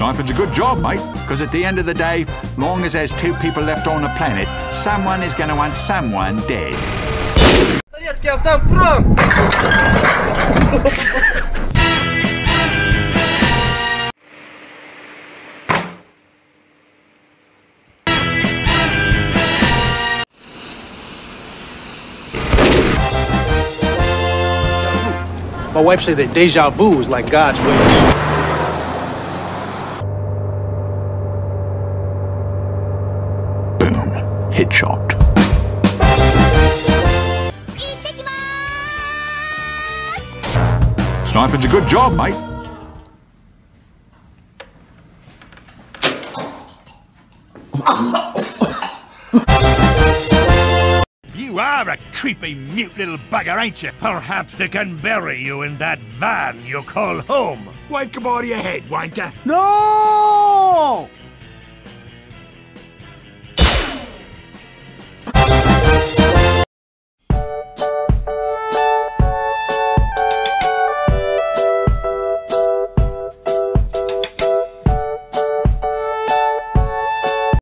Sniping's a good job, mate, because at the end of the day, long as there's 2 people left on the planet, someone is going to want someone dead. Советский автопром! My wife said that deja vu is like God's wish. Boom. Headshot. Sniping's a good job, mate. You are a creepy, mute little bugger, ain't you? Perhaps they can bury you in that van you call home. Why, come out of your head, wanker? No!